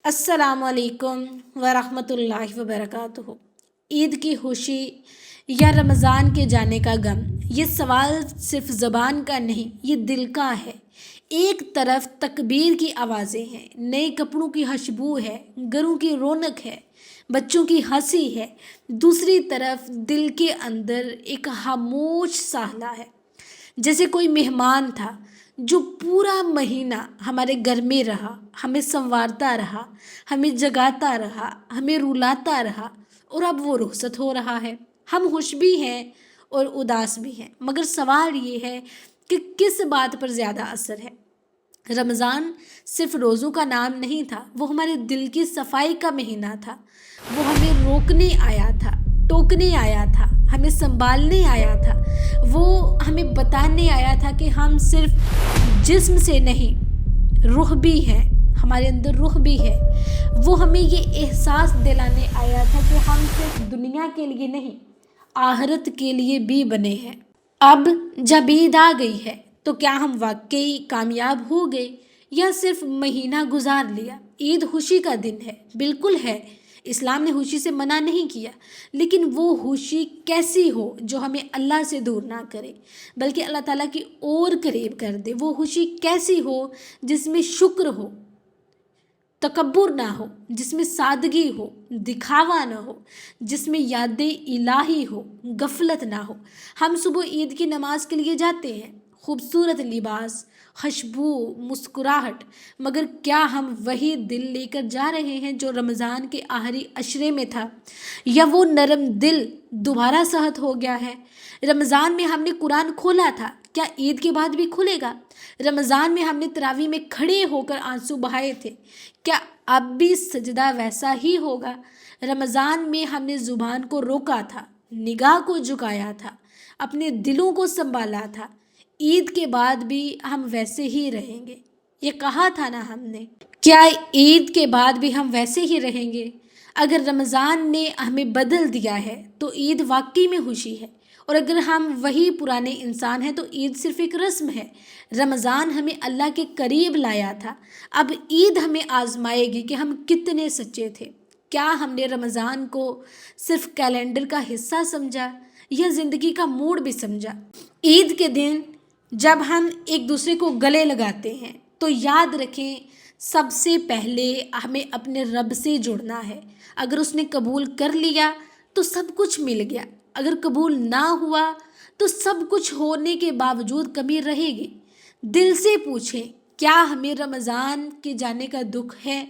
अस्सलाम वालेकुम वरहमतुल्लाहि वबरकातुहू। ईद की खुशी या रमज़ान के जाने का गम, ये सवाल सिर्फ ज़बान का नहीं, ये दिल का है। एक तरफ तकबीर की आवाज़ें हैं, नए कपड़ों की खुशबू है, घरों की रौनक है, बच्चों की हंसी है। दूसरी तरफ दिल के अंदर एक खामोश साहला है, जैसे कोई मेहमान था जो पूरा महीना हमारे घर में रहा, हमें संवारता रहा, हमें जगाता रहा, हमें रुलाता रहा, और अब वो रुखसत हो रहा है। हम खुश भी हैं और उदास भी हैं, मगर सवाल ये है कि किस बात पर ज़्यादा असर है। रमज़ान सिर्फ रोज़ों का नाम नहीं था, वो हमारे दिल की सफाई का महीना था। वो हमें रोकने आया था, टोकने आया था, हमें संभालने आया था। वो हमें बताने आया था कि हम सिर्फ जिस्म से नहीं, रूह भी हैं, हमारे अंदर रूह भी है। वो हमें ये एहसास दिलाने आया था कि हम सिर्फ दुनिया के लिए नहीं, आखिरत के लिए भी बने हैं। अब जब ईद आ गई है तो क्या हम वाकई कामयाब हो गए या सिर्फ महीना गुजार लिया? ईद खुशी का दिन है, बिल्कुल है, इस्लाम ने खुशी से मना नहीं किया, लेकिन वो खुशी कैसी हो जो हमें अल्लाह से दूर ना करे बल्कि अल्लाह ताला की और करीब कर दे। वो खुशी कैसी हो जिसमें शुक्र हो, तकब्बुर ना हो, जिसमें सादगी हो, दिखावा ना हो, जिसमें याद इलाही हो, गफलत ना हो। हम सुबह ईद की नमाज के लिए जाते हैं, खूबसूरत लिबास, खुशबू, मुस्कुराहट, मगर क्या हम वही दिल लेकर जा रहे हैं जो रमज़ान के आखिरी अशरे में था, या वो नरम दिल दोबारा सहत हो गया है? रमज़ान में हमने कुरान खोला था, क्या ईद के बाद भी खुलेगा? रमज़ान में हमने तरावी में खड़े होकर आंसू बहाए थे, क्या अब भी सजदा वैसा ही होगा? रमज़ान में हमने ज़ुबान को रोका था, निगाह को झुकाया था, अपने दिलों को संभाला था। ईद के बाद भी हम वैसे ही रहेंगे, ये कहा था ना हमने। क्या ईद के बाद भी हम वैसे ही रहेंगे? अगर रमज़ान ने हमें बदल दिया है तो ईद वाकई में खुशी है, और अगर हम वही पुराने इंसान हैं तो ईद सिर्फ एक रस्म है। रमज़ान हमें अल्लाह के करीब लाया था, अब ईद हमें आजमाएगी कि हम कितने सच्चे थे। क्या हमने रमज़ान को सिर्फ कैलेंडर का हिस्सा समझा या ज़िंदगी का मूड भी समझा? ईद के दिन जब हम एक दूसरे को गले लगाते हैं तो याद रखें, सबसे पहले हमें अपने रब से जुड़ना है। अगर उसने कबूल कर लिया तो सब कुछ मिल गया, अगर कबूल ना हुआ तो सब कुछ होने के बावजूद कमी रहेगी। दिल से पूछें, क्या हमें रमज़ान के जाने का दुख है?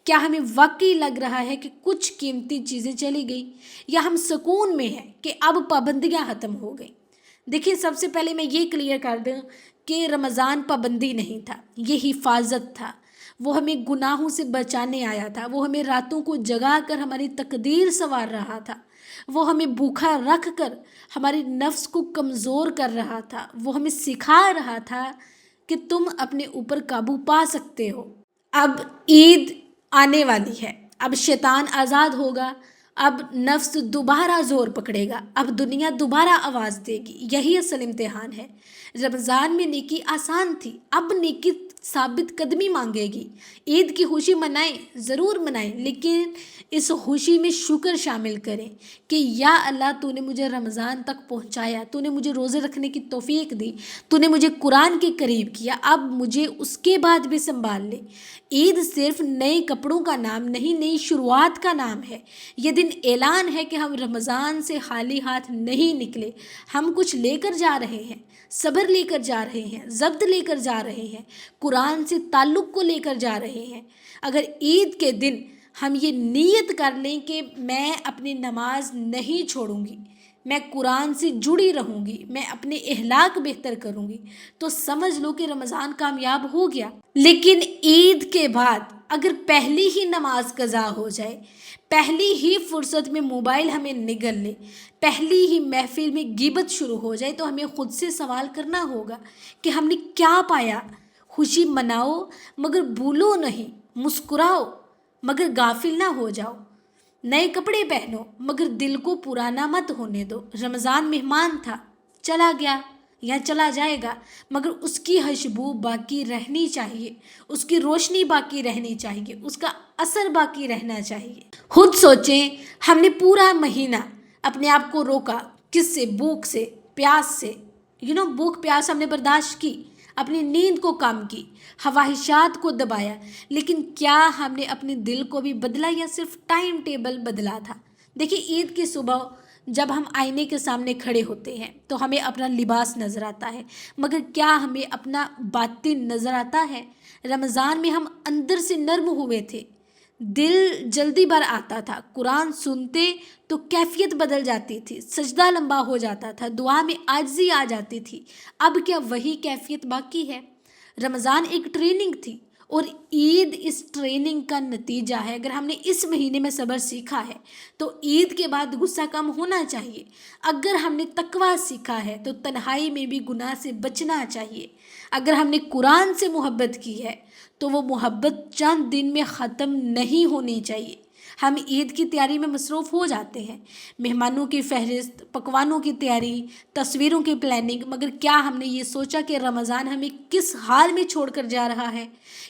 क्या हमें वाकई लग रहा है कि कुछ कीमती चीज़ें चली गई, या हम सुकून में हैं कि अब पाबंदियाँ ख़त्म हो गई? देखिए, सबसे पहले मैं ये क्लियर कर दूं कि रमज़ान पाबंदी नहीं था, ये हिफाजत था। वो हमें गुनाहों से बचाने आया था, वो हमें रातों को जगा कर हमारी तकदीर संवार रहा था, वो हमें भूखा रख कर हमारे नफ्स को कमज़ोर कर रहा था, वो हमें सिखा रहा था कि तुम अपने ऊपर काबू पा सकते हो। अब ईद आने वाली है, अब शैतान आज़ाद होगा, अब नफ्स दोबारा ज़ोर पकड़ेगा, अब दुनिया दोबारा आवाज़ देगी। यही असल इम्तिहान है। रमज़ान में नेकी आसान थी, अब नेकी साबित कदमी मांगेगी। ईद की खुशी मनाएं, ज़रूर मनाएं, लेकिन इस खुशी में शुक्र शामिल करें कि या अल्लाह, तूने मुझे रमज़ान तक पहुंचाया, तूने मुझे रोज़े रखने की तौफीक दी, तूने मुझे कुरान के करीब किया, अब मुझे उसके बाद भी संभाल ले। ईद सिर्फ नए कपड़ों का नाम नहीं, नई शुरुआत का नाम है। ये दिन ऐलान है कि हम रमज़ान से खाली हाथ नहीं निकले, हम कुछ लेकर जा रहे हैं, सब्र लेकर जा रहे हैं, ज़ब्त लेकर जा रहे हैं, कुरान से ताल्लुक़ को लेकर जा रहे हैं। अगर ईद के दिन हम ये नीयत कर लें कि मैं अपनी नमाज नहीं छोड़ूंगी, मैं कुरान से जुड़ी रहूंगी, मैं अपने अहलाक बेहतर करूंगी, तो समझ लो कि रमज़ान कामयाब हो गया। लेकिन ईद के बाद अगर पहली ही नमाज कज़ा हो जाए, पहली ही फुर्सत में मोबाइल हमें निगल ले, पहली ही महफिल में गिबत शुरू हो जाए, तो हमें ख़ुद से सवाल करना होगा कि हमने क्या पाया। खुशी मनाओ मगर भूलो नहीं, मुस्कुराओ मगर गाफिल ना हो जाओ, नए कपड़े पहनो मगर दिल को पुराना मत होने दो। रमज़ान मेहमान था, चला गया, یا چلا جائے گا، مگر اس کی خوشبو باقی رہنی چاہیے، اس کی روشنی باقی رہنی چاہیے، اس کا اثر باقی رہنا چاہیے۔ خود سوچیں، ہم نے پورا مہینہ اپنے آپ کو روکا، کس سے؟ بھوک سے، پیاس سے، بھوک پیاس ہم نے برداشت کی، اپنی نیند کو کم کی، خواہشات کو دبایا، لیکن کیا ہم نے اپنے دل کو بھی بدلا یا صرف ٹائم ٹیبل بدلا تھا؟ دیکھیے، عید کی صبح جب ہم آئینے کے سامنے کھڑے ہوتے ہیں تو ہمیں اپنا لباس نظر آتا ہے، مگر کیا ہمیں اپنا باطن نظر آتا ہے؟ رمضان میں ہم اندر سے نرم ہوئے تھے، دل جلدی بھر آتا تھا، قرآن سنتے تو کیفیت بدل جاتی تھی، سجدہ لمبا ہو جاتا تھا، دعا میں عاجزی آ جاتی تھی۔ اب کیا وہی کیفیت باقی ہے؟ رمضان ایک ٹریننگ تھی اور عید اس ٹریننگ کا نتیجہ ہے۔ اگر ہم نے اس مہینے میں صبر سیکھا ہے تو عید کے بعد غصہ کم ہونا چاہیے۔ اگر ہم نے تقویٰ سیکھا ہے تو تنہائی میں بھی گناہ سے بچنا چاہیے۔ اگر ہم نے قرآن سے محبت کی ہے تو وہ محبت چند دن میں ختم نہیں ہونی چاہیے۔ ہم عید کی تیاری میں مصروف ہو جاتے ہیں، مہمانوں کی فہرست، پکوانوں کی تیاری، تصویروں کی پلاننگ، مگر کیا ہم نے یہ سوچا کہ رمضان ہمیں کس حال میں چھوڑ کر جا رہا ہے؟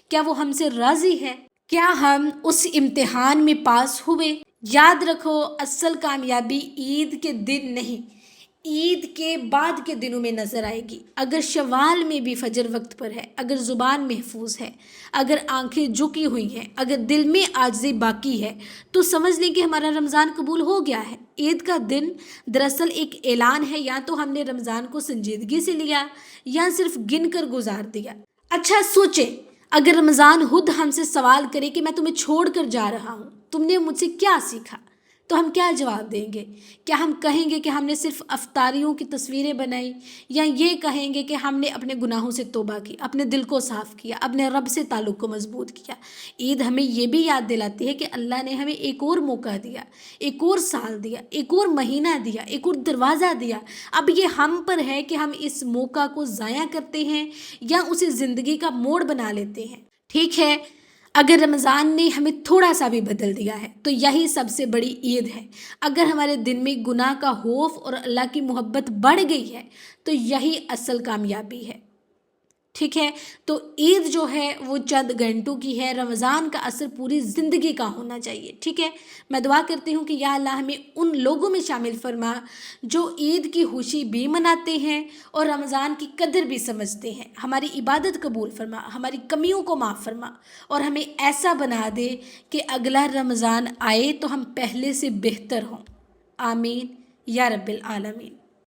کیا وہ ہم سے راضی ہے؟ کیا ہم اس امتحان میں پاس ہوئے؟ یاد رکھو، اصل کامیابی عید کے دن نہیں، عید کے بعد کے دنوں میں نظر آئے گی۔ اگر شوال میں بھی فجر وقت پر ہے، اگر زبان محفوظ ہے، اگر آنکھیں جھکی ہوئی ہیں، اگر دل میں عاجزی باقی ہے، تو سمجھ لیں کہ ہمارا رمضان قبول ہو گیا ہے۔ عید کا دن دراصل ایک اعلان ہے، یا تو ہم نے رمضان کو سنجیدگی سے لیا یا صرف گن کر گزار دیا۔ اچھا سوچیں، اگر رمضان خود ہم سے سوال کرے کہ میں تمہیں چھوڑ کر جا رہا ہوں، تم نے مجھ سے کیا سیکھا؟ تو ہم کیا جواب دیں گے؟ کیا ہم کہیں گے کہ ہم نے صرف افطاریوں کی تصویریں بنائی، یا یہ کہیں گے کہ ہم نے اپنے گناہوں سے توبہ کی، اپنے دل کو صاف کیا، اپنے رب سے تعلق کو مضبوط کیا؟ عید ہمیں یہ بھی یاد دلاتی ہے کہ اللہ نے ہمیں ایک اور موقع دیا، ایک اور سال دیا، ایک اور مہینہ دیا، ایک اور دروازہ دیا۔ اب یہ ہم پر ہے کہ ہم اس موقع کو ضائع کرتے ہیں یا اسے زندگی کا موڑ بنا لیتے ہیں۔ ٹھیک ہے، اگر رمضان نے ہمیں تھوڑا سا بھی بدل دیا ہے تو یہی سب سے بڑی عید ہے۔ اگر ہمارے دل میں گناہ کا خوف اور اللہ کی محبت بڑھ گئی ہے تو یہی اصل کامیابی ہے۔ ٹھیک ہے، تو عید جو ہے وہ چند گھنٹوں کی ہے، رمضان کا اثر پوری زندگی کا ہونا چاہیے۔ ٹھیک ہے، میں دعا کرتی ہوں کہ یا اللہ ہمیں ان لوگوں میں شامل فرما جو عید کی خوشی بھی مناتے ہیں اور رمضان کی قدر بھی سمجھتے ہیں۔ ہماری عبادت قبول فرما، ہماری کمیوں کو معاف فرما، اور ہمیں ایسا بنا دے کہ اگلا رمضان آئے تو ہم پہلے سے بہتر ہوں۔ آمین یا رب العالمین۔